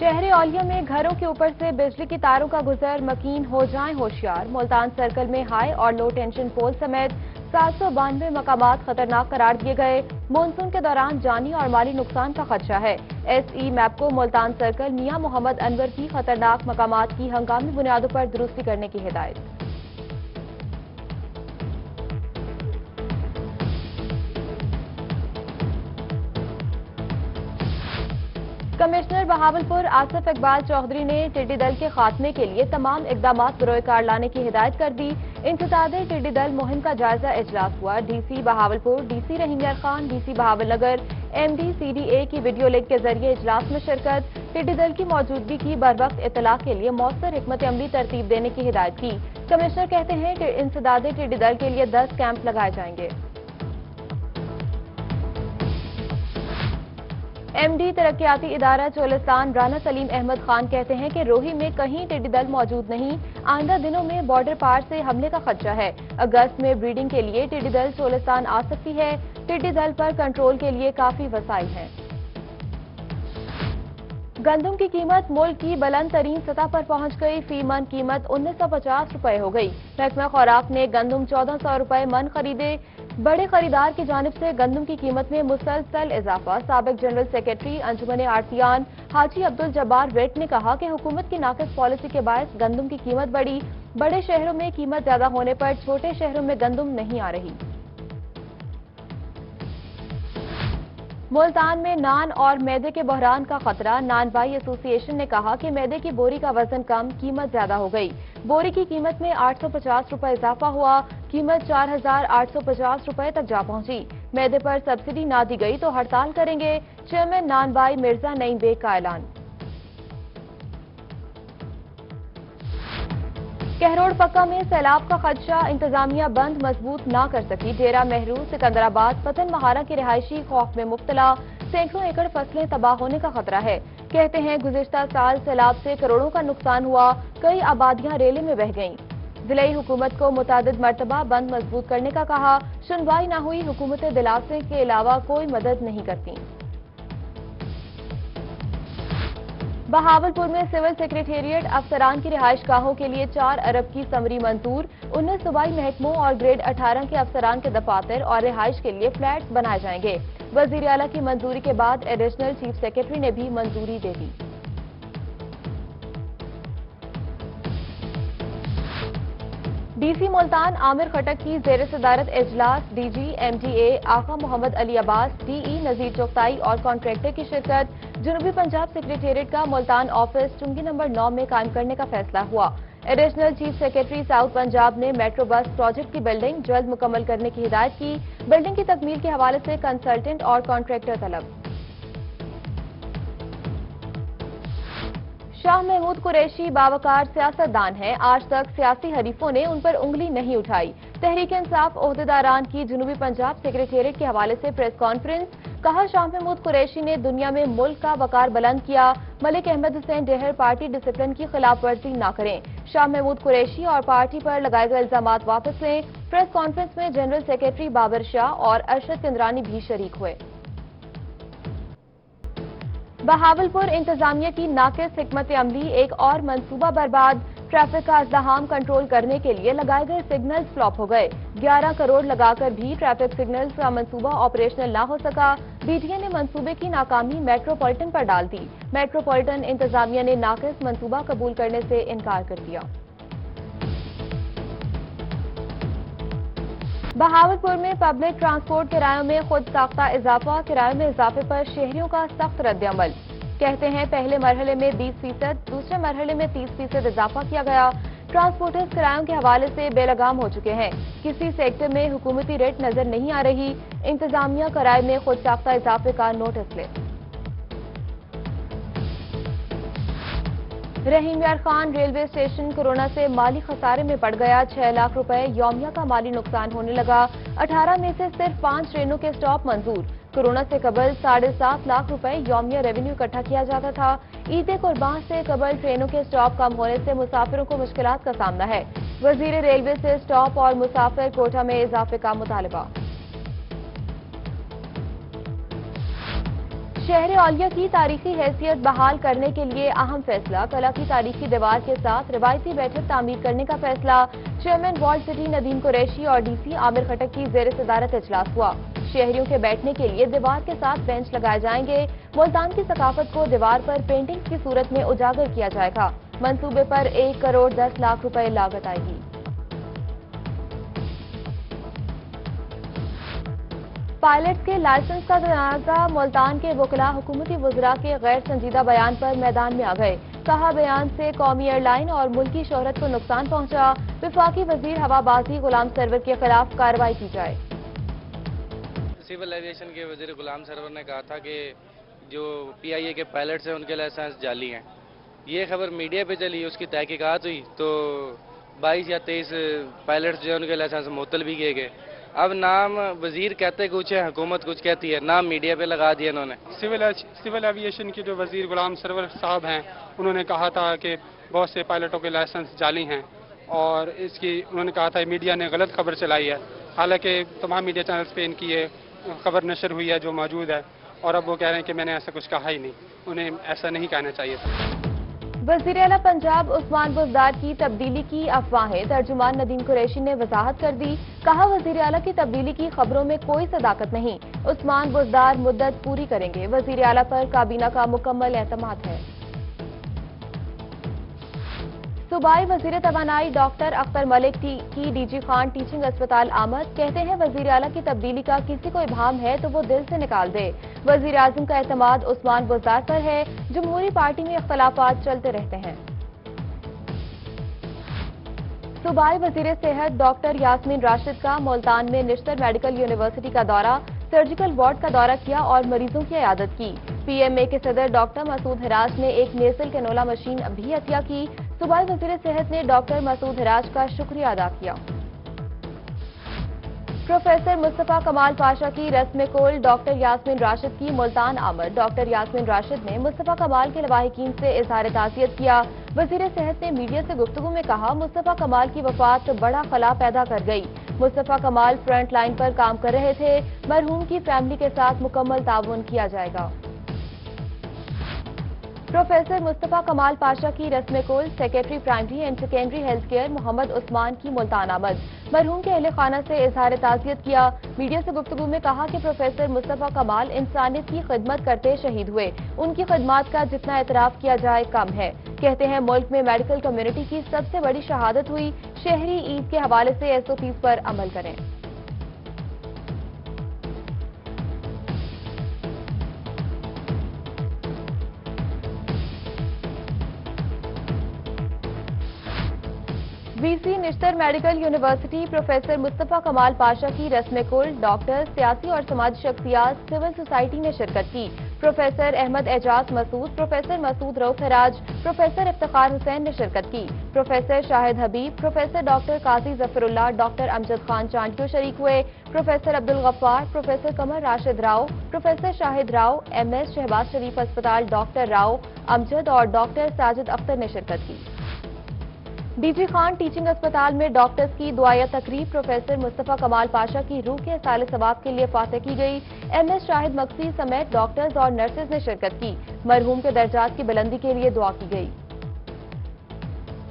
शहर औलिया में घरों के ऊपर से बिजली की तारों का गुजर मकीन हो जाएं होशियार। मुल्तान सर्कल में हाई और लो टेंशन पोल समेत 792 मकामात खतरनाक करार दिए गए। मानसून के दौरान जानी और माली नुकसान का खदशा है। SE मैपको मुल्तान सर्कल मियां मोहम्मद अनवर की खतरनाक मकामात की हंगामी बुनियादों पर दुरुस्ती करने की हिदायत। कमिश्नर बहावलपुर आसिफ इकबाल चौधरी ने टिड्डी दल के खात्मे के लिए तमाम इकदामात बरोकार लाने की हिदायत कर दी। इंसदादे टिड्डी दल मुहिम का जायजा इजलास हुआ। DC बहावलपुर, DC रहीम यार Khan, DC Bahawalnagar, MD CDA की वीडियो लिंक के जरिए इजलास में शिरकत। टिड्डी दल की मौजूदगी की बरवक्त इतला के लिए मौसर हिकमत अमली तरतीब देने की हिदायत की। कमिश्नर कहते हैं कि इंसदादे टिड्डी दल के लिए 10 कैंप लगाए जाएंगे। MD तरक्याती इदारा चोलिस्तान राना सलीम अहमद खान कहते हैं कि रोही में कहीं टिड्डी दल मौजूद नहीं। आइंदा दिनों में बॉर्डर पार से हमले का खदशा है। अगस्त में ब्रीडिंग के लिए टिड्डी दल चोलिस्तान आ सकती है। टिड्डी दल पर कंट्रोल के लिए काफी वसाइल हैं। गंदम की कीमत मुल्क की बुलंद तरीन सतह पर पहुंच गई। फी मन कीमत 1950 रुपए हो गई। महकमा खुराक ने गंदम 1400 रुपए मन खरीदे। बड़े खरीदार की जानिब से गंदम की कीमत में मुसलसल इजाफा। साबिक जनरल सेक्रेटरी अंजुमन आरतियान हाजी अब्दुल जब्बार वेट ने कहा कि हुकूमत की नाकिस पॉलिसी के बायस गंदम की कीमत बढ़ी। बड़े शहरों में कीमत ज्यादा होने पर छोटे शहरों में गंदम नहीं आ रही। मुल्तान में नान और मैदे के बहरान का खतरा। नान बाई एसोसिएशन ने कहा कि मैदे की बोरी का वजन कम, कीमत ज्यादा हो गई। बोरी की कीमत में 850 रुपए इजाफा हुआ। कीमत 4850 रुपए तक जा पहुंची। मैदे पर सब्सिडी ना दी गई तो हड़ताल करेंगे। चेयरमैन नान बाई मिर्जा नईम बेग का ऐलान। कहरोड़ पक्का में सैलाब का खदशा। इंतजामिया बंद मजबूत ना कर सकी। डेरा मेहरू, सिकंदराबाद, पतन महारा के रिहायशी खौफ में मुब्तला। सैकड़ों एकड़ फसलें तबाह होने का खतरा है। कहते हैं गुज़िश्ता साल सैलाब से करोड़ों का नुकसान हुआ। कई आबादियां रेले में बह गईं। जिलाई हुकूमत को मुतादिद मरतबा बंद मजबूत करने का कहा। सुनवाई न हुई। हुकूमत दिलासे के अलावा कोई मदद नहीं करती। बहावलपुर में सिविल सेक्रेटेरिएट अफसरान की रिहाइश गाहों के लिए 4 अरब की समरी मंजूर। 19 सूबाई महकमों और ग्रेड 18 के अफसरान के दफातर और रिहाइश के लिए फ्लैट्स बनाए जाएंगे। वजीर आला की मंजूरी के बाद एडिशनल चीफ सेक्रेटरी ने भी मंजूरी दे दी। DC मुल्तान आमिर खटक की जेर सदारत इजलास। DG MDA आका मोहम्मद अली अब्बास, DE नजीर चौकताई और कॉन्ट्रैक्टर की शिरकत। जनूबी पंजाब सेक्रेटेरिएट का मुल्तान ऑफिस चुंगी नंबर 9 में कायम करने का फैसला हुआ। Additional chief secretary south Punjab ने मेट्रो बस प्रोजेक्ट की बिल्डिंग जल्द मुकम्मल करने की हिदायत की। बिल्डिंग की तकमील के हवाले से कंसल्टेंट और कॉन्ट्रैक्टर तलब। शाह महमूद कुरैशी बावकार सियासतदान है। आज तक सियासी हरीफों ने उन पर उंगली नहीं उठाई। तहरीक इंसाफ ओहदेदारान की जनूबी पंजाब सेक्रेटेरिएट के हवाले से प्रेस कॉन्फ्रेंस। कहा शाह महमूद कुरैशी ने दुनिया में मुल्क का वकार बुलंद किया। मलिक अहमद हुसैन डहर पार्टी डिसिप्लिन की खिलाफ वर्जी न करें। शाह महमूद कुरैशी और पार्टी पर लगाए गए इल्जामात वापस लें। प्रेस कॉन्फ्रेंस में जनरल सेक्रेटरी बाबर शाह और अरशद किंद्रानी भी शरीक हुए। बहावलपुर इंतजामिया की नाकिस हिकमत अमली, एक और मंसूबा बर्बाद। ट्रैफिक का अज़्दहाम कंट्रोल करने के लिए लगाए गए सिग्नल्स फ्लॉप हो गए। 11 करोड़ लगाकर भी ट्रैफिक सिग्नल्स का मंसूबा ऑपरेशनल न हो सका। BTA ने मंसूबे की नाकामी मेट्रोपॉलिटन पर डाल दी। मेट्रोपॉलिटन इंतजामिया ने नाकिस मंसूबा कबूल करने से इनकार कर दिया। बहावलपुर में पब्लिक ट्रांसपोर्ट किरायों में खुद साख्ता इजाफा। किरायों में इजाफे पर शहरियों का सख्त रद्द-ए-अमल। कहते हैं पहले मरहले में 20%, दूसरे मरहले में 30% इजाफा किया गया। ट्रांसपोर्टर्स किरायों के हवाले से बेलगाम हो चुके हैं। किसी सेक्टर में हुकूमती रेट नजर नहीं आ रही। इंतजामिया किराए में खुद साख्ता इजाफे का नोटिस ले। रहीम यार खान रेलवे स्टेशन कोरोना से माली खसारे में पड़ गया। 6 लाख रुपए यौमिया का माली नुकसान होने लगा। 18 में से सिर्फ 5 ट्रेनों के स्टॉप मंजूर। कोरोना से कबल 7.5 लाख रुपए यौमिया रेवेन्यू इकट्ठा किया जाता था। ईद कुर्बान से कबल ट्रेनों के स्टॉप कम होने से मुसाफिरों को मुश्किलात का सामना है। वजीर रेलवे से स्टॉप और मुसाफिर कोटा में इजाफे का मुतालबा। शहर औलिया की तारीखी हैसियत बहाल करने के लिए अहम फैसला। कला की तारीखी दीवार के साथ रिवायती बैठक तामीर करने का फैसला। Chairman walled city Nadeem Qureshi और डीसी आमिर खटक की जेर सदारत इजलास हुआ। शहरियों के बैठने के लिए दीवार के साथ बेंच लगाए जाएंगे। मुल्तान की सकाफत को दीवार पर पेंटिंग्स की सूरत में उजागर किया जाएगा। मंसूबे पर 1 करोड़ 10 लाख रुपए लागत आएगी। पायलट्स के लाइसेंस का तनाज़ा। मुल्तान के वकला हुकूमती वज़रा के गैर संजीदा बयान पर मैदान में आ गए। कहा बयान से कौमी एयरलाइन और मुल्की शोहरत को नुकसान पहुंचा। वफाकी वजीर हवाबाजी गुलाम सरवर के खिलाफ कार्रवाई की जाए। सिविल एविएशन के वजीर गुलाम सरवर ने कहा था कि जो PIA के पायलट्स हैं उनके लाइसेंस जाली हैं। ये खबर मीडिया पे चली, उसकी तहकीकात हुई तो 22 या 23 पायलट्स जो है उनके लाइसेंस मुअत्तल भी किए गए। अब नाम वजीर कहते कुछ है, हुकूमत कुछ कहती है, नाम मीडिया पे लगा दिया इन्होंने। सिविल एविएशन के जो वजीर गुलाम सरवर साहब हैं, उन्होंने कहा था कि बहुत से पायलटों के लाइसेंस जाली हैं और इसकी उन्होंने कहा था मीडिया ने गलत खबर चलाई है। हालांकि तमाम मीडिया चैनल्स पे इनकी ये खबर नशर हुई है जो मौजूद है, और अब वो कह रहे हैं कि मैंने ऐसा कुछ कहा ही नहीं। उन्हें ऐसा नहीं कहना चाहिए था। वज़ीर आला पंजाब उस्मान बुज़दार की तब्दीली की अफवाहें। तर्जुमान नदीम कुरैशी ने वजाहत कर दी। कहा वज़ीर आला की तब्दीली की खबरों में कोई सदाकत नहीं। उस्मान बुज़दार मुद्दत पूरी करेंगे। वज़ीर आला पर काबीना का मुकम्मल एतमाद है। सूबाई वज़ीर तवानाई डॉक्टर अख्तर मलिक की DG खान टीचिंग अस्पताल आमद। कहते हैं वज़ीर आला की तब्दीली का किसी को इबाम है तो वो दिल से निकाल दे। वज़ीर आज़म का एतमाद उस्मान बुज़दार पर है। जमहूरी पार्टी में इख्तलाफात चलते रहते हैं। सूबाई वज़ीर सेहत डॉक्टर यास्मीन राशिद का मुल्तान में निश्तर मेडिकल यूनिवर्सिटी का दौरा, सर्जिकल वार्ड का दौरा किया और मरीजों की इयादत की। PMA के सदर डॉक्टर मसूद हिराज ने एक नेसल कैनोला मशीन भी अतिया की। सूबाई वज़ीर सेहत ने डॉक्टर मसूद हिराज का शुक्रिया अदा किया। प्रोफेसर मुस्तफा कमाल पाशा की रस्म कोल डॉक्टर यास्मीन राशिद की मुल्तान आमद। डॉक्टर यास्मीन राशिद ने मुस्तफा कमाल के लवाहिकीन से इजहार ताज़ियत किया। वज़ीर सेहत ने मीडिया से गुफ्तगू में कहा मुस्तफा कमाल की वफात बड़ा खला पैदा कर गई। मुस्तफा कमाल फ्रंट लाइन पर काम कर रहे थे। मरहूम की फैमिली के साथ मुकम्मल ताउन किया जाएगा। प्रोफेसर मुस्तफा कमाल पाशा की रस्म कोल secretary primary and secondary health care Mohammad Usman की मुल्तान आमद। मरहूम के अहले खाना से इजहार ताज़ियत किया। मीडिया से गुफ्तगू में कहा कि प्रोफेसर मुस्तफा कमाल इंसानियत की खिदमत करते शहीद हुए। उनकी खिदमत का जितना एतराफ किया जाए कम है। कहते हैं मुल्क में मेडिकल कम्युनिटी की सबसे बड़ी शहादत हुई। शहरी ईद के हवाले से SOPs पर अमल करें। VC Nishtar medical university professor Mustafa कमाल पाशा की रस्म कुल डॉक्टर, सियासी और समाजी शख्सियात, सिविल सोसाइटी ने शिरकत की। Professor Ahmad Ejaz Masood, professor Masood Rauf Haraj, professor Iftikhar Hussain ने शिरकत की। Professor Shahid Habib, professor doctor Qazi Zafarullah, doctor Amjad Khan Chandio शरीक हुए। Professor Abdul Ghaffar, professor Qamar Rashid Rao, professor Shahid Rao, MS Shahbaz Sharif अस्पताल डॉक्टर राव अमजद और डॉक्टर साजिद अख्तर ने शिरकत की। DG खान टीचिंग अस्पताल में डॉक्टर्स की दुआया तकरीब प्रोफेसर मुस्तफा कमाल पाशा की रूह के साले सवाब के लिए फातह की गई। MS शाहिद मक्सी समेत डॉक्टर्स और नर्सेज ने शिरकत की। मरहूम के दर्जात की बुलंदी के लिए दुआ की गई।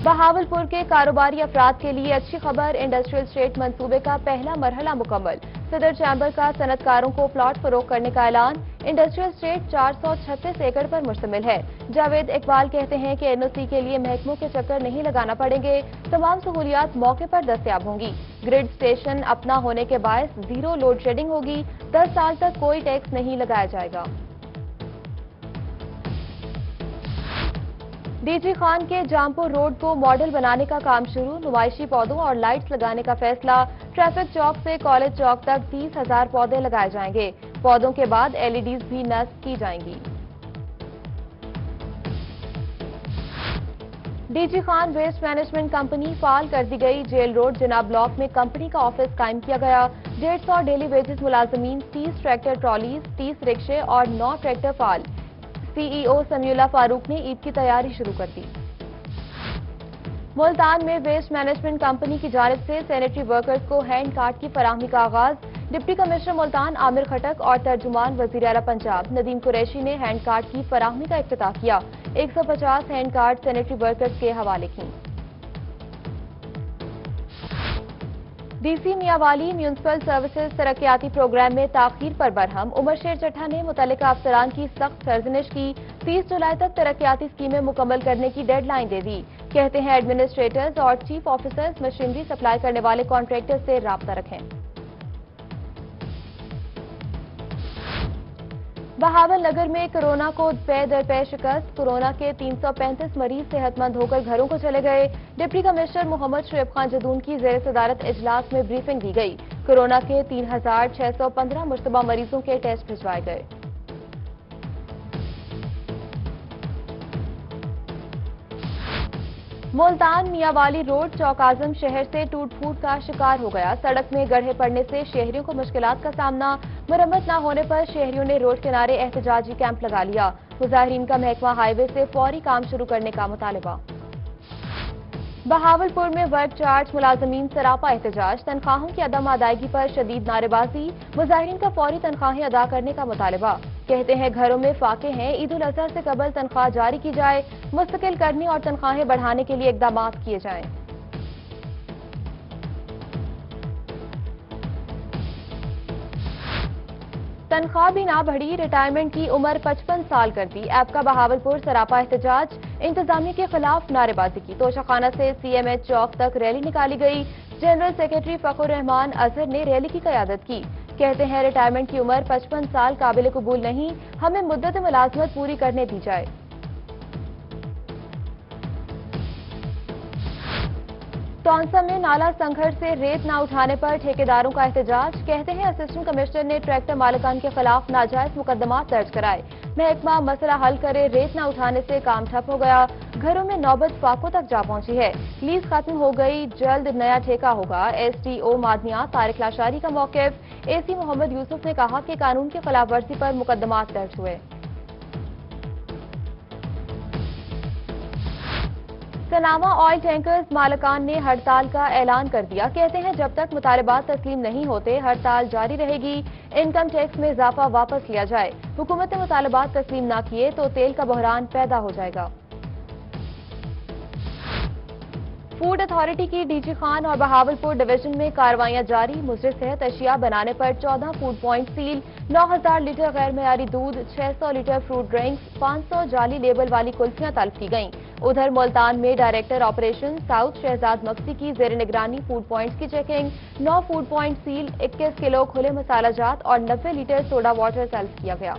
बहावलपुर के कारोबारी अफराद के लिए अच्छी खबर, इंडस्ट्रियल स्टेट मंसूबे का पहला मरहला मुकम्मल। सदर चैम्बर का सनतकारों को प्लॉट फरोख्त करने का ऐलान। इंडस्ट्रियल स्टेट 436 एकड़ पर मुश्तमिल है। जावेद इकबाल कहते हैं कि NOC के लिए महकमों के चक्कर नहीं लगाना पड़ेंगे। तमाम सहूलियात मौके पर दस्तयाब होंगी। ग्रिड स्टेशन अपना होने के बायस जीरो लोड शेडिंग होगी। 10 साल तक कोई टैक्स नहीं लगाया जाएगा। DG खान के जामपुर रोड को मॉडल बनाने का काम शुरू। नुमाइशी पौधों और लाइट्स लगाने का फैसला। ट्रैफिक चौक से कॉलेज चौक तक 30,000 पौधे लगाए जाएंगे। पौधों के बाद LEDs भी नस्ब की जाएंगी। DG Khan waste management company फाल कर दी गई। जेल रोड जनाब ब्लॉक में कंपनी का ऑफिस कायम किया गया। 150 डेली वेजेस मुलाजमीन, 30 ट्रैक्टर ट्रॉलीज, 30 रिक्शे और 9 ट्रैक्टर फाल। CEO समीउल्लाह फारूक ने ईद की तैयारी शुरू कर दी। मुल्तान में वेस्ट मैनेजमेंट कंपनी की जानिब से सैनिटरी वर्कर्स को हैंड कार्ड की फराहमी का आगाज। डिप्टी कमिश्नर मुल्तान आमिर खटक और तर्जुमान वजीर आला पंजाब नदीम कुरैशी ने हैंड कार्ड की फराहमी का इफ्तिताह किया। 150 हैंड कार्ड सैनिटरी वर्कर्स के हवाले की। डीसी मियांवाली म्यूनिसिपल सर्विसेज तरक्याती प्रोग्राम में ताखीर पर बरहम उमर शेर चट्ठा ने मुतल्लिका अफसरान की सख्त सरजनिश की। 30 जुलाई तक तरक्याती स्कीमें मुकम्मल करने की डेडलाइन दे दी। कहते हैं एडमिनिस्ट्रेटर्स और चीफ ऑफिसर्स मशीनरी सप्लाई करने वाले कॉन्ट्रैक्टर्स से राब्ता रखें। बहावलनगर में कोरोना को पै दर पै शिकस्त। कोरोना के 335 मरीज सेहतमंद होकर घरों को चले गए। डिप्टी कमिश्नर मोहम्मद शुएब खान जदून की जेर सदारत इजलास में ब्रीफिंग दी गई। कोरोना के 3615 मुश्तबा मरीजों के टेस्ट भिजवाए गए। मुल्तान मियांवाली रोड चौक आजम शहर से टूट फूट का शिकार हो गया। सड़क में गड्ढे पड़ने से शहरियों को मुश्किलात का सामना। मरम्मत न होने पर शहरियों ने रोड किनारे एहतजाजी कैंप लगा लिया। मुजाहिरीन का महकमा हाईवे से फौरी काम शुरू करने का मुतालबा। बहावलपुर में वर्क चार्ज मुलाजमीन सरापा एहतजाज। तनख्वाहों की अदम अदायगी पर शदीद नारेबाजी। मुजाहिरीन का फौरी तनख्वाहें अदा करने का मुतालबा। कहते हैं घरों में फाके हैं, ईद उल अजहा से कबल तनख्वाह जारी की जाए। मुस्तकिल करने और तनख्वाहें बढ़ाने के लिए इकदाम किए जाएं। तनख्वाह भी ना बढ़ी, रिटायरमेंट की उम्र 55 साल कर दी। ऐप का बहावलपुर सरापा एहतजाज। इंतजामिया के खिलाफ नारेबाजी की। तोशाखाना से CMH चौक तक रैली निकाली गई। जनरल सेक्रेटरी फखरुर रहमान अजहर ने रैली की क़यादत की। कहते हैं रिटायरमेंट की उम्र 55 साल काबिल कबूल नहीं, हमें मुद्दत मुलाजमत पूरी करने दी जाए। तौंसा में नाला संघर्ष से रेत न उठाने पर ठेकेदारों का एहतजाज। कहते हैं असिस्टेंट कमिश्नर ने ट्रैक्टर मालिकान के खिलाफ नाजायज मुकदमा दर्ज कराए। महकमा मसला हल करे, रेत न उठाने से काम ठप हो गया। घरों में नौबत फाकों तक जा पहुंची है। लीज खत्म हो गई, जल्द नया ठेका होगा। SDO मादनियात तारिक लाशारी का मौक़िफ़। AC मोहम्मद यूसुफ ने कहा कि कानून की खिलाफ वर्जी पर मुकदमा दर्ज हुए। सनामा ऑयल टैंकर्स मालिकान ने हड़ताल का ऐलान कर दिया। कहते हैं जब तक मुतालबात तस्लीम नहीं होते हड़ताल जारी रहेगी। इनकम टैक्स में इजाफा वापस लिया जाए। हुकूमत ने मुतालबात तस्लीम न किए तो तेल का बहरान पैदा हो जाएगा। फूड अथॉरिटी की DG खान और बहावलपुर डिवीजन में कार्रवाइयां जारी। मुज़र सेहत अशिया बनाने पर 14 फूड पॉइंट सील। 9000 लीटर गैर मयारी दूध, 600 लीटर फ्रूट ड्रिंक्स, 500 जाली लेबल वाली कुल्फियां तलब की गईं। उधर मुल्तान में director operation south Shahzad Maqsi की जेर निगरानी फूड पॉइंट्स की checking. 9 food point seal, 21 kilo खुले मसाला जात और 90 लीटर सोडा वाटर तलब किया गया।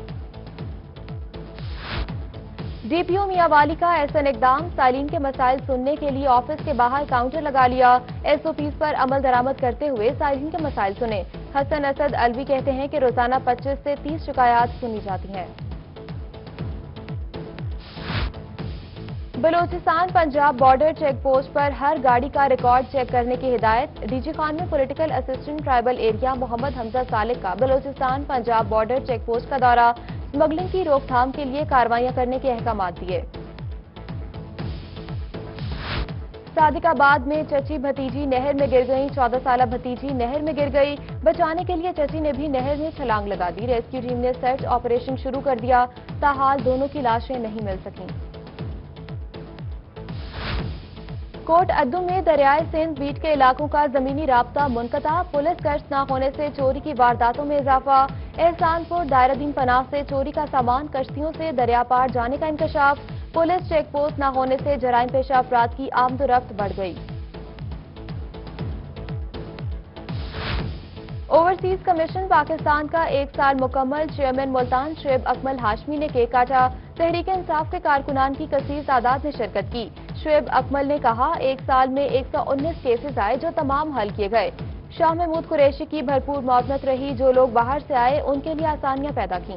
DPO मियांवाली का ऐसा इकदाम। सालीन के मसाइल सुनने के लिए ऑफिस के बाहर काउंटर लगा लिया। SOPs पर अमल दरामद करते हुए सालीन के मसाइल सुने। हसन असद अलवी कहते हैं कि रोजाना 25 से 30 शिकायत सुनी जाती हैं। Balochistan Punjab border check post पर हर गाड़ी का रिकॉर्ड चेक करने की हिदायत। DG खान में political assistant tribal area Muhammad Hamza Salik का Balochistan Punjab border check post का दौरा। स्मगलिंग की रोकथाम के लिए कार्रवाइयां करने के अहकाम दिए। सादिकाबाद में चची भतीजी नहर में गिर गई। 14 साल भतीजी नहर में गिर गई। बचाने के लिए चची ने भी नहर में छलांग लगा दी। रेस्क्यू टीम ने सर्च ऑपरेशन शुरू कर दिया। ताहाल दोनों की लाशें नहीं मिल सकीं। कोट अद्दू में दरियाए सिंध बीट के इलाकों का जमीनी राब्ता मुनक़ता। पुलिस गश्त न होने से चोरी की वारदातों में इजाफा। एहसानपुर दायरादीन पनाह से चोरी का सामान कश्तियों से दरिया पार जाने का इंकशाफ। पुलिस चेक पोस्ट न होने से जराइम पेशा अफराद की आमदोरफ्त बढ़ गई। ओवरसीज कमीशन पाकिस्तान का 1 साल मुकम्मल। चेयरमैन मुल्तान शुएब अकमल हाशमी ने केक काटा। तहरीक इंसाफ के कारकुनान की कसीर तादाद ने शिरकत की। शुएब अकमल ने कहा 1 साल में 119 केसेस आए जो तमाम हल किए गए। शाह महमूद कुरैशी की भरपूर मौदमत रही। जो लोग बाहर से आए उनके लिए आसानियां पैदा की।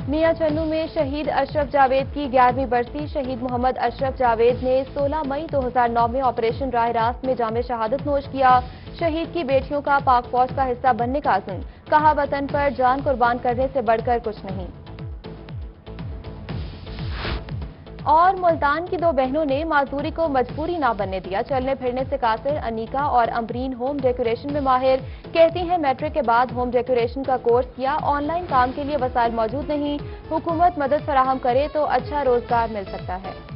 मियां चन्नू में शहीद अशरफ जावेद की 11वीं बरसी। शहीद मोहम्मद अशरफ जावेद ने 16 मई 2009 में ऑपरेशन राह रास्त में जामे शहादत नोश किया। शहीद की बेटियों का पाक फौज का हिस्सा बनने का अज़्म। कहा वतन पर जान कुर्बान करने से बढ़कर कुछ नहीं। اور ملتان کی 2 بہنوں نے معذوری کو مجبوری نہ بننے دیا. چلنے پھرنے سے قاصر انیکا اور امبرین ہوم ڈیکوریشن میں ماہر. کہتی ہیں میٹرک کے بعد ہوم ڈیکوریشن کا کورس کیا, آن لائن کام کے لیے وسائل موجود نہیں. حکومت مدد فراہم کرے تو اچھا روزگار مل سکتا ہے.